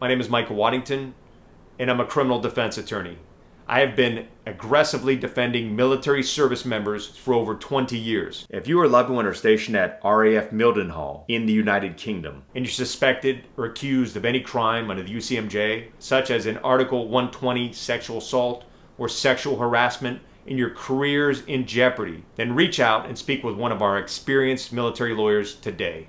My name is Michael Waddington, and I'm a criminal defense attorney. I have been aggressively defending military service members for over 20 years. If you or a loved one are stationed at RAF Mildenhall in the United Kingdom, and you're suspected or accused of any crime under the UCMJ, such as an Article 120 sexual assault or sexual harassment, and your career's in jeopardy, then reach out and speak with one of our experienced military lawyers today.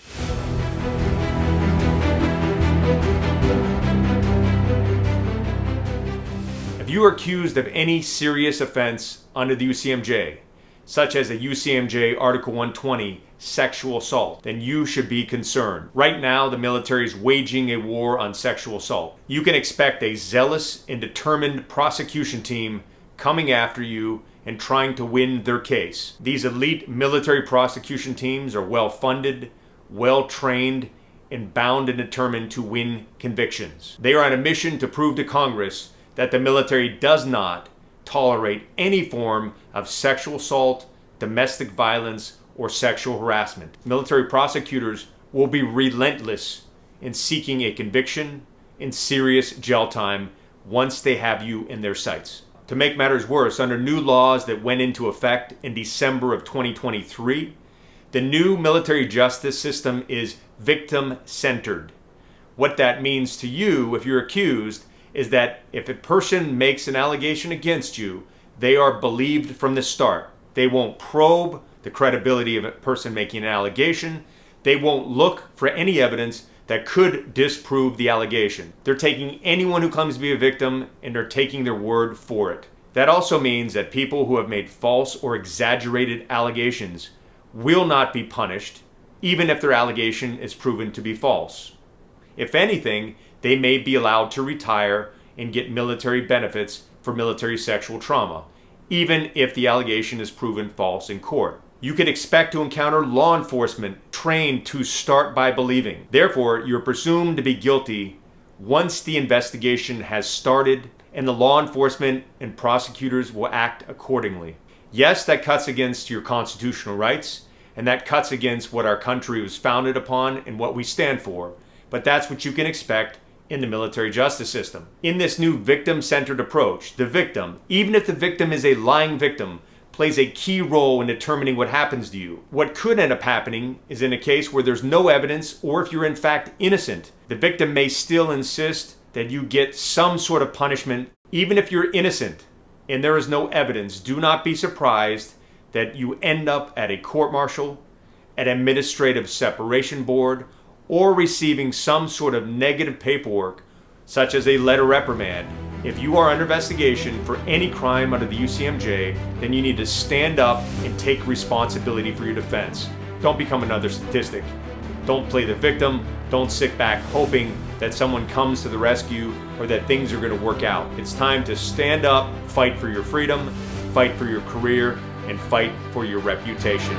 If you are accused of any serious offense under the UCMJ, such as a UCMJ Article 120 sexual assault, then you should be concerned. Right now, the military is waging a war on sexual assault. You can expect a zealous and determined prosecution team coming after you and trying to win their case. These elite military prosecution teams are well funded, well trained, and bound and determined to win convictions. They are on a mission to prove to Congress that the military does not tolerate any form of sexual assault, domestic violence, or sexual harassment. Military prosecutors will be relentless in seeking a conviction and serious jail time once they have you in their sights. To make matters worse, under new laws that went into effect in December of 2023, the new military justice system is victim-centered. What that means to you, if you're accused, is that if a person makes an allegation against you, they are believed from the start. They won't probe the credibility of a person making an allegation. They won't look for any evidence that could disprove the allegation. They're taking anyone who claims to be a victim and they're taking their word for it. That also means that people who have made false or exaggerated allegations will not be punished, even if their allegation is proven to be false. If anything, they may be allowed to retire and get military benefits for military sexual trauma, even if the allegation is proven false in court. You can expect to encounter law enforcement trained to start by believing. Therefore, you're presumed to be guilty once the investigation has started, and the law enforcement and prosecutors will act accordingly. Yes, that cuts against your constitutional rights, and that cuts against what our country was founded upon and what we stand for, but that's what you can expect in the military justice system. In this new victim-centered approach, the victim, even if the victim is a lying victim, plays a key role in determining what happens to you. What could end up happening is in a case where there's no evidence, or if you're in fact innocent, the victim may still insist that you get some sort of punishment. Even if you're innocent and there is no evidence, do not be surprised that you end up at a court-martial, an administrative separation board, or receiving some sort of negative paperwork, such as a letter reprimand. If you are under investigation for any crime under the UCMJ, then you need to stand up and take responsibility for your defense. Don't become another statistic. Don't play the victim. Don't sit back hoping that someone comes to the rescue or that things are going to work out. It's time to stand up, fight for your freedom, fight for your career, and fight for your reputation.